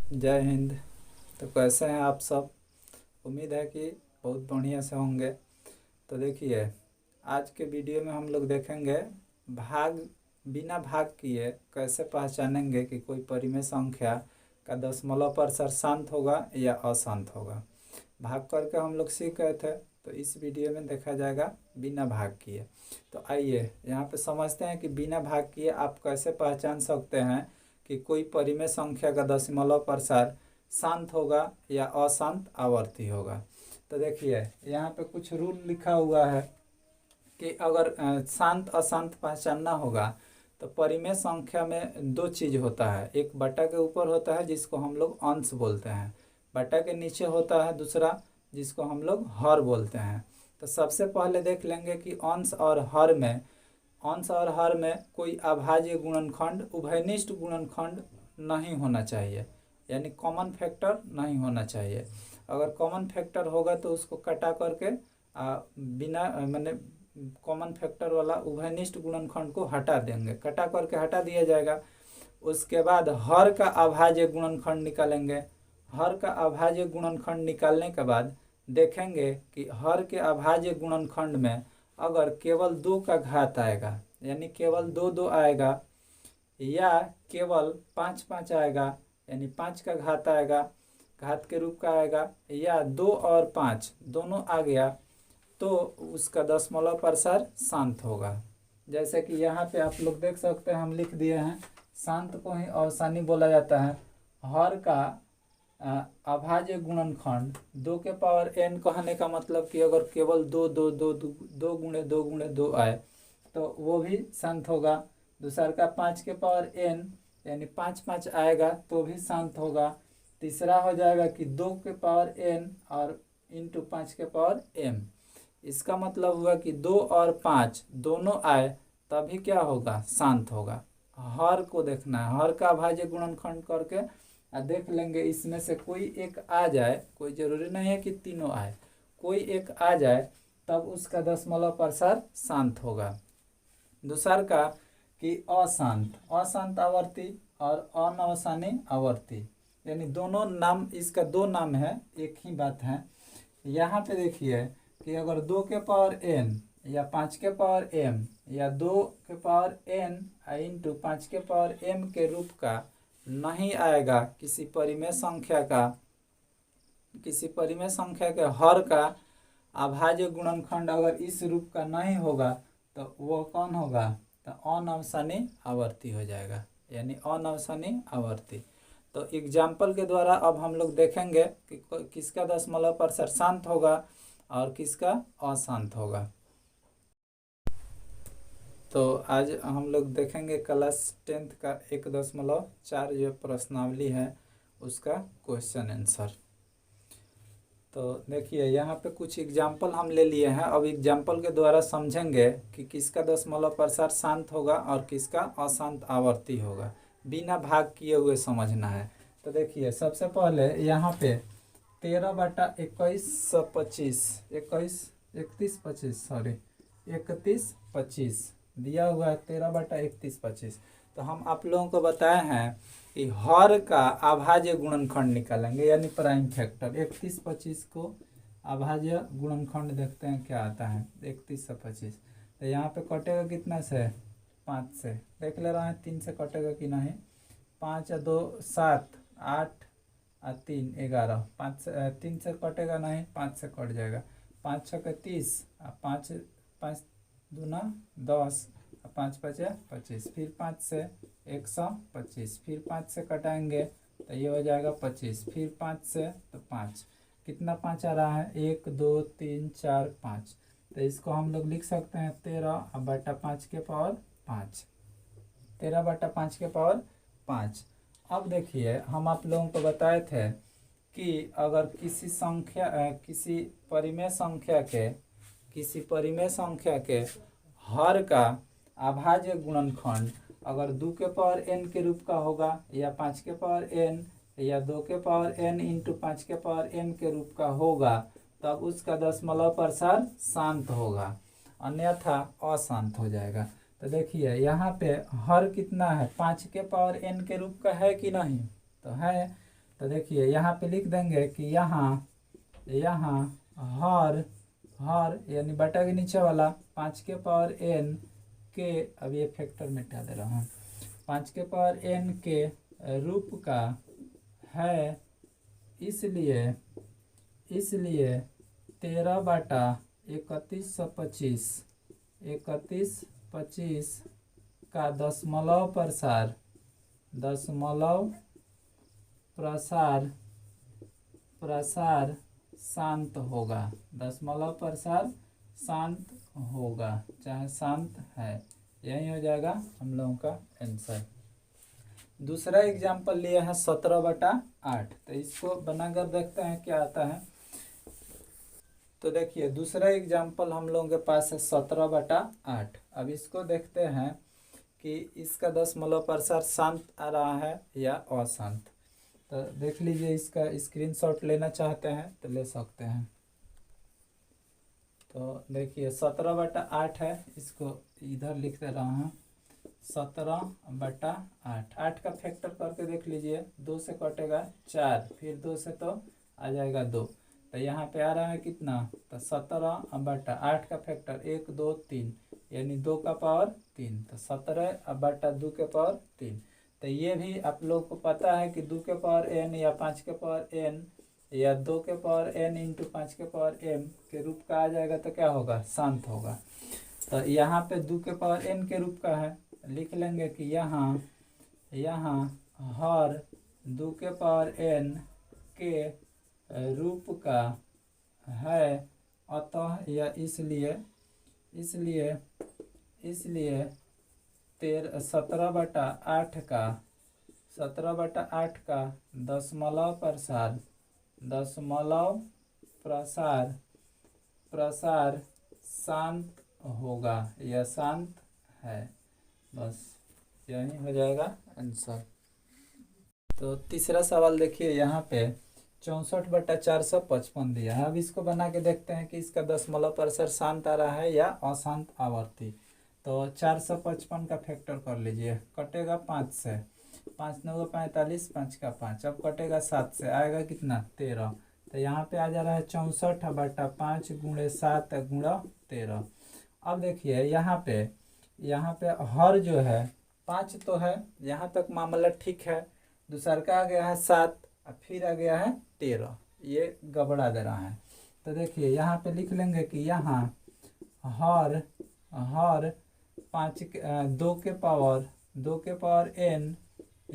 जय हिंद। तो कैसे हैं आप सब? उम्मीद है कि बहुत बढ़िया से होंगे। तो देखिए, आज के वीडियो में हम लोग देखेंगे भाग बिना भाग किए कैसे पहचानेंगे कि कोई परिमेय संख्या का दशमलव प्रतिशत शांत होगा या अशांत होगा। भाग करके हम लोग सीख गए थे, तो इस वीडियो में देखा जाएगा बिना भाग किए। तो आइए यहाँ पे समझते हैं कि बिना भाग किए आप कैसे पहचान सकते हैं कि कोई परिमेय संख्या का दशमलव प्रतिशत शांत होगा या अशांत आवर्ती होगा। तो देखिए यहाँ पे कुछ रूल लिखा हुआ है कि अगर शांत अशांत पहचानना होगा तो परिमेय संख्या में दो चीज़ होता है। एक बटा के ऊपर होता है जिसको हम लोग अंश बोलते हैं, बटा के नीचे होता है दूसरा जिसको हम लोग हर बोलते हैं। तो सबसे पहले देख लेंगे कि अंश और हर में कोई अभाज्य गुणनखंड उभयनिष्ठ गुणनखंड नहीं होना चाहिए, यानी कॉमन फैक्टर नहीं होना चाहिए। अगर कॉमन फैक्टर होगा तो उसको कटा करके बिना मैंने कॉमन फैक्टर वाला उभयनिष्ठ गुणनखंड को हटा देंगे, कटा करके हटा दिया जाएगा। उसके बाद हर का अभाज्य गुणनखंड निकालेंगे। हर का अभाज्य गुणनखंड निकालने के बाद देखेंगे कि हर के अभाज्य गुणनखंड में अगर केवल 2 का घात आएगा, यानी केवल 2 2 आएगा, या केवल 5 5 आएगा, यानी 5 का घात आएगा, घात के रूप का आएगा, या 2 और 5 दोनों आ गया, तो उसका दशमलव प्रतिशत शांत होगा। जैसे कि यहाँ पे आप लोग देख सकते हैं, हम लिख दिए हैं, शांत को ही अवसानी बोला जाता है। हर का अभाज्य गुणनखंड 2 के पावर n कहने का मतलब कि अगर केवल 2 2 2 2 गुणे 2 गुणे 2 आए तो वो भी शांत होगा। दूसरा का 5 के पावर n यानी 5 5 आएगा तो भी शांत होगा। तीसरा हो जाएगा कि 2 के पावर n और इंटू 5 के पावर m। इसका मतलब हुआ कि 2 और 5 दोनों आए तभी क्या होगा, शांत होगा। हर को देखना है, हर का अभाज्य गुणनखंड करके देख लेंगे, इसमें से कोई एक आ जाए, कोई जरूरी नहीं है कि तीनों आए, कोई एक आ जाए तब उसका दशमलव प्रतिशत शांत होगा। दूसरा का कि अशांत आवर्ती और अनवसानी आवर्ती, यानी दोनों नाम, इसका दो नाम है, एक ही बात है। यहाँ पे देखिए कि अगर 2 के पावर n या 5 के पावर m या 2 के पावर n इंटू 5 के पावर m के रूप का नहीं आएगा किसी परिमेय संख्या के हर का अभाज्य गुणनखंड अगर इस रूप का नहीं होगा तो वो कौन होगा, तो अनवसानी आवर्ती हो जाएगा, यानी अनवसानी आवर्ती। तो एग्जाम्पल के द्वारा अब हम लोग देखेंगे कि किसका दशमलव प्रतिशत शांत होगा और किसका अशांत होगा। तो आज हम लोग देखेंगे क्लास 10th का 1.4 जो प्रश्नावली है उसका क्वेश्चन आंसर। तो देखिए यहाँ पे कुछ एग्जाम्पल हम ले लिए हैं। अब एग्जाम्पल के द्वारा समझेंगे कि किसका दशमलव प्रतिशत शांत होगा और किसका अशांत आवर्ती होगा। बिना भाग किए हुए समझना है। तो देखिए सबसे पहले यहाँ पे 31/25 दिया हुआ है, 13/31/25। तो हम आप लोगों को बताए हैं कि हर का अभाज्य गुणनखंड निकालेंगे, यानी प्राइम फैक्टर। 31/25 को अभाज्य गुणनखंड देखते हैं क्या आता है। 31/25 तो यहाँ पे कटेगा कितना से, 5 से। देख ले रहे हैं 3 से कटेगा कि नहीं। 5 और 2 7, 8 और 3 11, 5 से 3 से कटेगा नहीं, 5 से कट जाएगा। 5 6 30 और 5 5 दूना 10, 5 5 25, फिर 5 से 125, फिर 5 से कटाएंगे तो ये हो जाएगा 25, फिर 5 से तो 5, कितना 5 आ रहा है, 1 2 3 4 5। तो इसको हम लोग लिख सकते हैं 13/5 के पावर 5, 13/5 के पावर 5। अब देखिए हम आप लोगों को बताए थे कि अगर किसी परिमेय संख्या के हर का अभाज्य गुणनखंड अगर 2 के पावर n के रूप का होगा, या 5 के पावर n, या 2 के पावर n इंटू 5 के पावर n के रूप का होगा, तब उसका दशमलव प्रतिशत शांत होगा, अन्यथा अशांत हो जाएगा। तो देखिए यहाँ पे हर कितना है, 5 के पावर n के रूप का है कि नहीं, तो है। तो देखिए यहाँ पे लिख देंगे कि यहाँ हर यानी बटा के नीचे वाला 5 के पावर n के, अब ये फैक्टर मिटा दे रहा हूँ, 5 के पावर n के रूप का है, इसलिए 13/3125 का दशमलव प्रसार शांत होगा, दशमलव प्रसार शांत होगा, चाहे शांत है। यही हो जाएगा हम लोगों का आंसर। दूसरा एग्जाम्पल लिया है 17/8, तो इसको बनाकर देखते हैं क्या आता है। तो देखिए दूसरा एग्जाम्पल हम लोगों के पास है 17/8। अब इसको देखते हैं कि इसका दशमलव प्रसार शांत आ रहा है या अशांत। तो देख लीजिए, इसका स्क्रीनशॉट लेना चाहते हैं तो ले सकते हैं। तो देखिए 17/8 है, इसको इधर लिख दे रहा हूँ 17/8। 8 का फैक्टर करके देख लीजिए, 2 से कटेगा 4, फिर 2 से तो आ जाएगा 2, तो यहाँ पे आ रहा है कितना, तो 17/8 का फैक्टर 1 2 3 यानी 2 का पावर 3, तो 17/2 के पावर 3। तो ये भी आप लोग को पता है कि 2 के पावर n या 5 के पावर n या 2 के पावर n इंटू 5 के पावर m के रूप का आ जाएगा तो क्या होगा, शांत होगा। तो यहाँ पे 2 के पावर n के रूप का है, लिख लेंगे कि यहाँ हर 2 के पावर n के रूप का है, अतः या इसलिए 17/8 का दशमलव प्रसार शांत होगा या शांत है। बस यही हो जाएगा आंसर। तो तीसरा सवाल देखिए, यहाँ पे 64/455 दिया है। अब इसको बना के देखते हैं कि इसका दशमलव प्रसार शांत आ रहा है या अशांत आवर्ती। तो 455 का फैक्टर कर लीजिए, कटेगा 5 से, 5 9 45, 5 का 5, अब कटेगा 7 से, आएगा कितना 13। तो यहाँ पे आ जा रहा है 64/5 × 7 × 13। अब देखिए यहाँ पे हर जो है 5 तो है, यहाँ तक मामला ठीक है। दूसरा का आ गया है 7, फिर आ गया है 13, ये गड़बड़ा दे रहा है। तो देखिए यहाँ पे लिख लेंगे कि यहाँ हर 2 के पावर n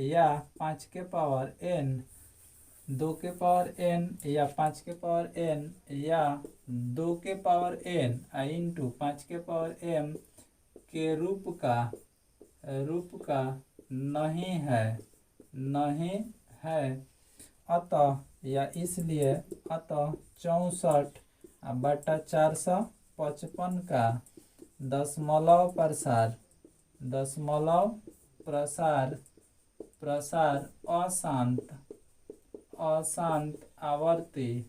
या 5 के पावर n, 2 के पावर n या 5 के पावर n या 2 के पावर n इंटू 5 के पावर m के रूप का नहीं है, अतः या इसलिए 64/455 का दशमलव प्रसार अशांत आवर्ती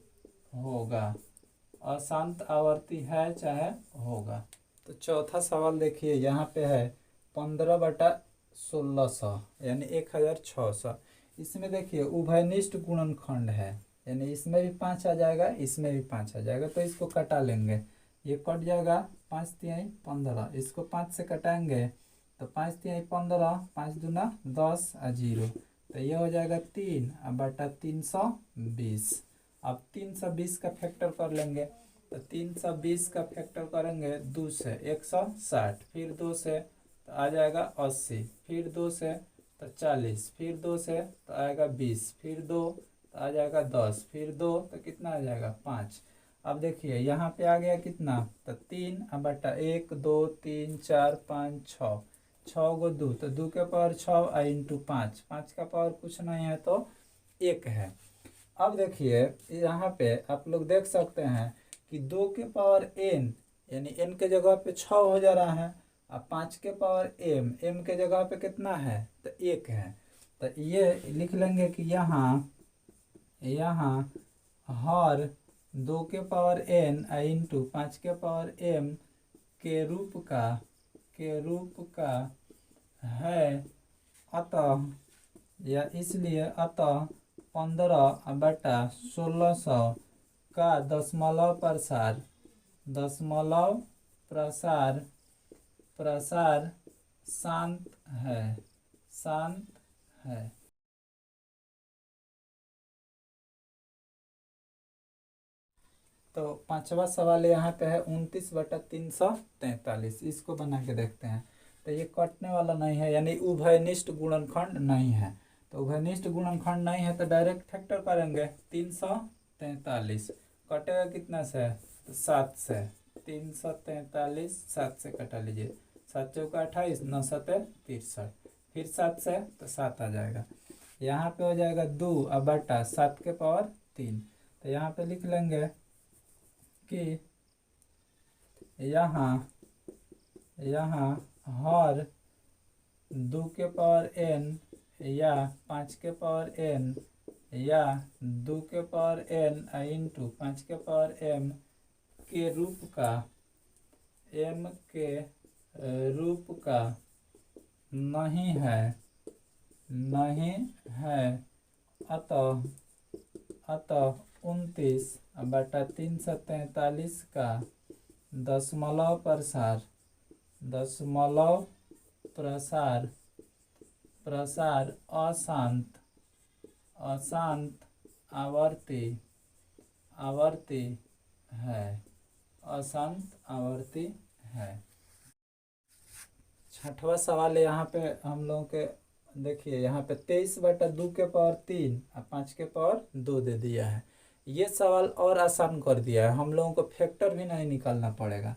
होगा, अशांत आवर्ती है चाहे होगा। तो चौथा सवाल देखिए, यहाँ पे है 15/1600 यानी 1600। इसमें देखिए उभयनिष्ठ गुणनखंड है, यानी इसमें भी 5 आ जाएगा, इसमें भी 5 आ जाएगा। तो इसको कटा लेंगे, ये कट जाएगा 5 तिहाई 15, इसको 5 से कटाएंगे तो 5 तिहाई 15, 5 दूना 10 और 0, तो ये हो जाएगा 3/320। अब 320 का फैक्टर कर लेंगे, तो 320 का फैक्टर करेंगे 2 से 160, फिर 2 से तो आ जाएगा 80, फिर 2 से तो 40, फिर 2 से तो आएगा 20, फिर 2 तो आ जाएगा 10, फिर 2 तो कितना आ जाएगा 5। अब देखिए यहाँ पे आ गया कितना, तो 3/1 2 3 4 5 6, 6 को 2 तो 2 के पावर 6 इंटू 5, 5 का पावर कुछ नहीं है तो 1 है। अब देखिए यहाँ पे आप लोग देख सकते हैं कि 2 के पावर n यानी n के जगह पे 6 हो जा रहा है, अब 5 के पावर m के जगह पे कितना है तो 1 है। तो ये लिख लेंगे कि यहाँ हर 2 के पावर n इंटू 5 के पावर m के रूप का है, अतः या इसलिए 15 बटा 1600 का दशमलव प्रसार प्रसार शांत है, शांत है। तो पांचवा सवाल यहाँ पे है 29/343। इसको बना के देखते हैं। तो ये कटने वाला नहीं है, यानी उभयनिष्ठ गुणनखंड नहीं है। तो उभयनिष्ठ गुणनखंड नहीं है तो डायरेक्ट फैक्टर करेंगे। 343 कटेगा कितना से? तो 7 से। 343 7 से कटा लीजिए। 7 चौका 28, 9 सते 63, फिर 7 से तो 7 आ जाएगा। यहाँ पे हो जाएगा 2 बटा 7 के पावर 3। तो यहाँ पे लिख लेंगे कि यहाँ हर 2 के पावर n या 5 के पावर n या 2 के पावर n इंटू 5 के पावर m के रूप का नहीं है, अतः 29/343 का दशमलव प्रसार अशांत आवर्ती है, अशांत आवर्ती है। छठवा सवाल यहाँ पे हम लोगों के देखिए, यहाँ पे 23/2 के पावर 3 और 5 के पावर 2 दे दिया है। ये सवाल और आसान कर दिया है, हम लोगों को फैक्टर भी नहीं निकालना पड़ेगा।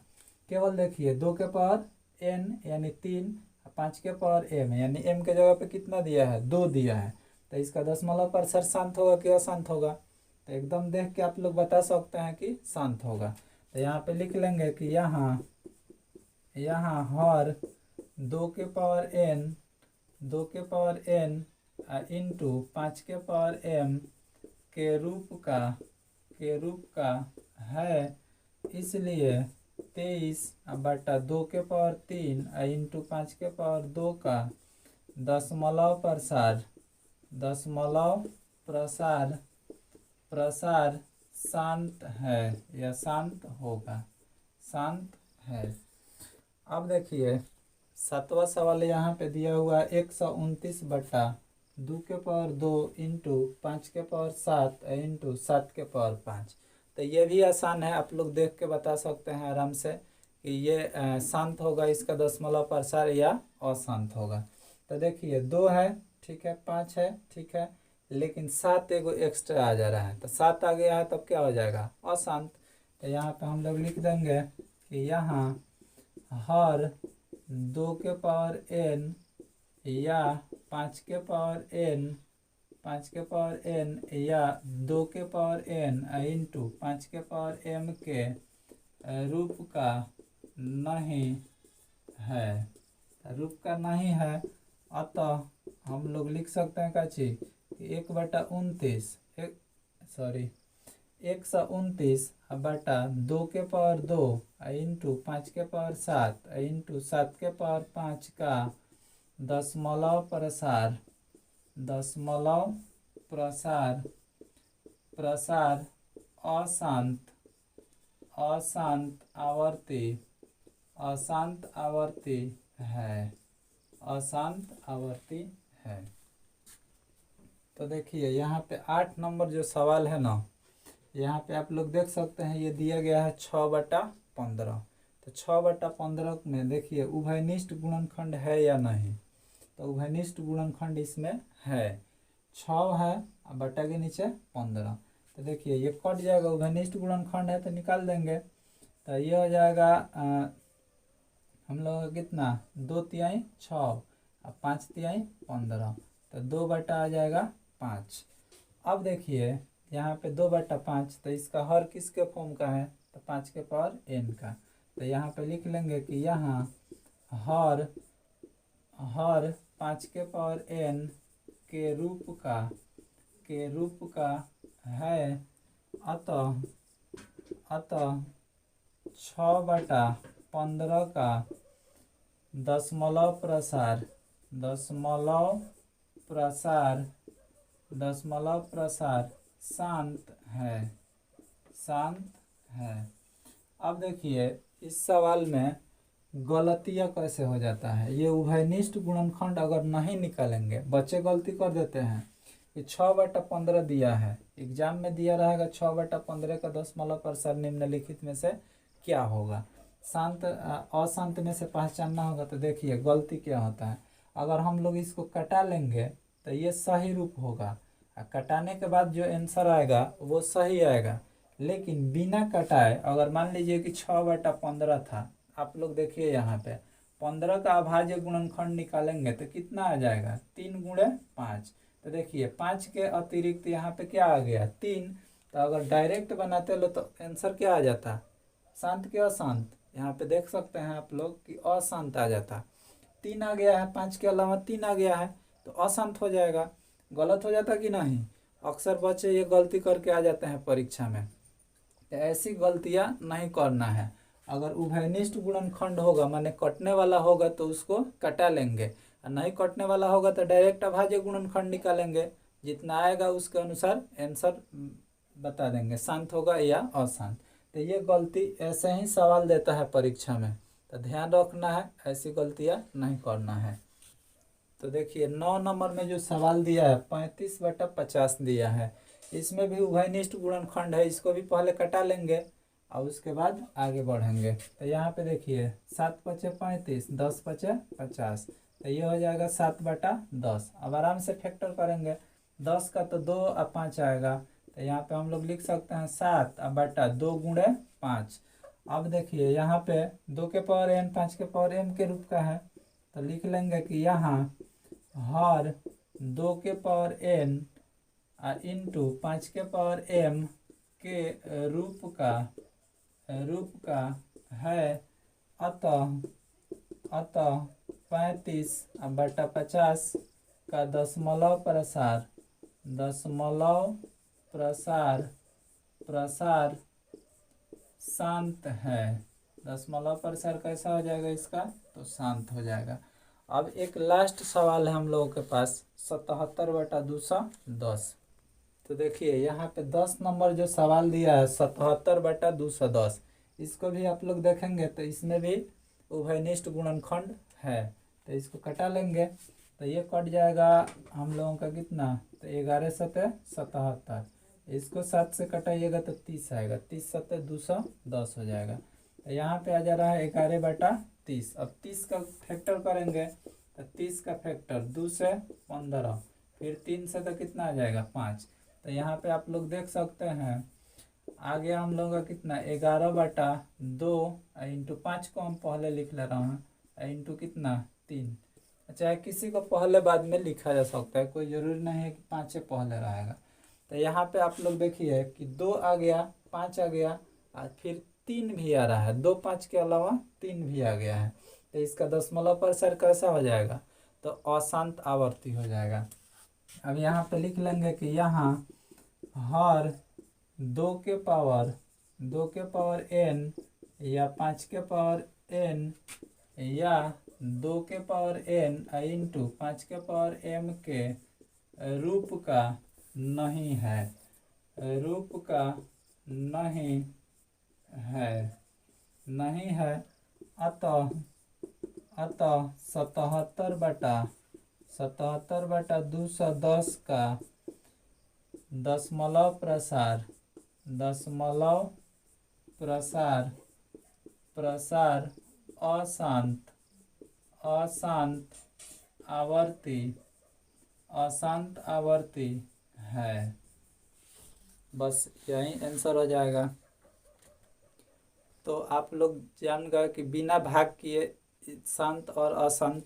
केवल देखिए 2 के पावर n यानी 3, 5 के पावर m यानी m के जगह पे कितना दिया है? 2 दिया है। तो इसका दशमलव प्रसार शांत होगा कि अशांत होगा? तो एकदम देख के आप लोग बता सकते हैं कि शांत होगा। तो यहाँ पे लिख लेंगे कि यहाँ हर 2 के पावर n इंटू 5 के पावर m के रूप का है, इसलिए 23/2 के पावर 3 इंटू 5 के पावर 2 का दशमलव प्रसार शांत है या शांत होगा, शांत है। अब देखिए 7वां सवाल यहाँ पे दिया हुआ है 129/2 के पावर 2 इंटू 5 के पावर 7 इंटू 7 के पावर 5। तो ये भी आसान है, आप लोग देख के बता सकते हैं आराम से कि ये शांत होगा, इसका दशमलव प्रसार या अशांत होगा। तो देखिए 2 है, ठीक है, 5 है, ठीक है, लेकिन 7 एगो एक्स्ट्रा आ जा रहा है। तो 7 आ गया है तब क्या हो जाएगा? अशांत। तो यहाँ पे हम लोग लिख देंगे कि यहाँ हर 2 के पावर n या 5 के पावर n या 2 के पावर n इंटू 5 के पावर m के रूप का नहीं है, अतः हम लोग लिख सकते हैं का चीज 129/2 के पावर 2 इंटू 5 के पावर 7 इंटू 7 के पावर 5 का दशमलव प्रसार अशांत आवर्ती है, अशांत आवर्ती है। तो देखिए यहाँ पे 8 नंबर जो सवाल है ना, यहाँ पे आप लोग देख सकते हैं ये दिया गया है 6/15। तो 6/15 में देखिए उभयनिष्ठ गुणनखंड है या नहीं? तो उभयनिष्ठ गुणनखंड इसमें है, 6 है और बटा के नीचे 15। तो देखिए ये कट जाएगा, उभयनिष्ठ गुणनखंड है तो निकाल देंगे। तो ये हो जाएगा हम लोग का कितना? 2/3 6 और 5/3 15। तो 2 आ जाएगा 5। अब देखिए यहाँ पे 2/5, तो इसका हर किसके फॉर्म का है? तो 5 के पावर n का। तो यहाँ पे लिख लेंगे कि यहाँ हर 5 के पावर n के रूप का है, अतः 6/15 का दशमलव प्रसार दशमलव प्रसार शांत है, शांत है। अब देखिए इस सवाल में गलतियाँ कैसे हो जाता है। ये उभयनिष्ठ गुणनखंड अगर नहीं निकालेंगे, बच्चे गलती कर देते हैं कि 6/15 दिया है, एग्जाम में दिया रहेगा 6/15 का दशमलव प्रसार निम्नलिखित में से क्या होगा। शांत अशांत में से पहचानना होगा। तो देखिए गलती क्या होता है, अगर हम लोग इसको कटा लेंगे तो ये सही रूप होगा, कटाने के बाद जो आंसर आएगा वो सही आएगा। लेकिन बिना कटाए अगर मान लीजिए कि 6/15 था, आप लोग देखिए यहाँ पे 15 का अभाज्य गुणनखंड निकालेंगे तो कितना आ जाएगा, 3×5। तो देखिए 5 के अतिरिक्त यहाँ पे क्या आ गया, 3। तो अगर डायरेक्ट बनाते लो तो आंसर क्या आ जाता, शांत के अशांत। यहाँ पे देख सकते हैं आप लोग कि अशांत आ जाता, 3 आ गया है, 5 के अलावा 3 आ गया है तो अशांत हो जाएगा। गलत हो जाता कि नहीं। अक्सर बच्चे ये गलती करके आ जाते हैं परीक्षा में, तो ऐसी गलतियां नहीं करना है। अगर उभयनिष्ठ गुणनखंड होगा माने कटने वाला होगा तो उसको कटा लेंगे, और नहीं कटने वाला होगा तो डायरेक्ट अभाज्य गुणनखंड निकालेंगे, जितना आएगा उसके अनुसार आंसर बता देंगे, शांत होगा या अशांत। तो ये गलती ऐसे ही सवाल देता है परीक्षा में, तो ध्यान रखना है, ऐसी गलतियां नहीं करना है। तो देखिए 9 नंबर में जो सवाल दिया है 35/50 दिया है, इसमें भी उभयनिष्ठ गुणनखंड है, इसको भी पहले कटा लेंगे और उसके बाद आगे बढ़ेंगे। तो यहाँ पे देखिए 7×5 = 35, 10×5 = 50, तो ये हो जाएगा 7/10। अब आराम से फैक्टर करेंगे, 10 का तो 2 और 5 आएगा, तो यहाँ पे हम लोग लिख सकते हैं 7/2 × 5। अब देखिए यहाँ पे 2 के पावर n 5 के पावर m के रूप का है, तो लिख लेंगे कि यहाँ हर 2 के पावर n इंटू 5 के पावर m के रूप का है, अतः 35/50 का दशमलव प्रसार शांत है। दशमलव प्रसार कैसा हो जाएगा इसका, तो शांत हो जाएगा। अब एक लास्ट सवाल है हम लोगों के पास 77/210। तो देखिए यहाँ पे 10 नंबर जो सवाल दिया है 77/210, इसको भी आप लोग देखेंगे तो इसमें भी उभयनिष्ठ गुणनखंड है, तो इसको कटा लेंगे तो ये कट जाएगा हम लोगों का कितना, तो 11×7 = 77। इसको 7 से कटाइएगा तो 30 आएगा, 30×7 = 210 हो जाएगा। तो यहाँ पे आ जा रहा है 11/30। अब 30 का फैक्टर करेंगे तो 30 का फैक्टर 2 से 15, फिर 3 से तो कितना आ जाएगा 5। तो यहाँ पे आप लोग देख सकते हैं आ गया हम लोग का कितना 11/2 इंटू 5 को हम पहले लिख ले रहे हैं इंटू कितना 3। चाहे किसी को पहले बाद में लिखा जा सकता है, कोई ज़रूरी नहीं है कि 5 पहले रहेगा। तो यहाँ पे आप लोग देखिए कि 2 आ गया, 5 आ गया और फिर 3 भी आ रहा है, 2 5 के अलावा 3 भी आ गया है। तो इसका दशमलव प्रसार कैसा हो जाएगा, तो अशांत आवर्ती हो जाएगा। अब यहाँ पे लिख लेंगे कि यहाँ हर 2 के पावर n या 5 के पावर n या 2 के पावर n इंटू 5 के पावर m के रूप का नहीं है, नहीं है, अतः 77/210 का दशमलव प्रसार अशांत आवर्ती है। बस यही आंसर हो जाएगा। तो आप लोग जान गए कि बिना भाग किए शांत और अशांत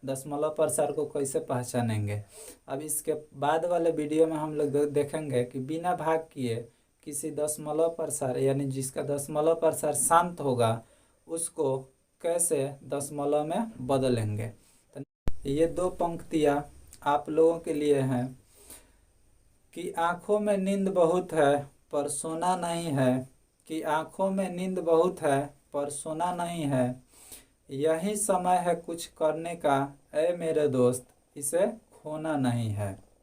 दशमलव प्रसार को कैसे पहचानेंगे। अब इसके बाद वाले वीडियो में हम लोग देखेंगे कि बिना भाग किए किसी दशमलव प्रसार यानी जिसका दशमलव प्रसार शांत होगा उसको कैसे दशमलव में बदलेंगे। तो ये 2 पंक्तियाँ आप लोगों के लिए हैं कि आँखों में नींद बहुत है पर सोना नहीं है, कि आँखों में नींद बहुत है पर सोना नहीं है, यही समय है कुछ करने का, ऐ मेरे दोस्त इसे खोना नहीं है।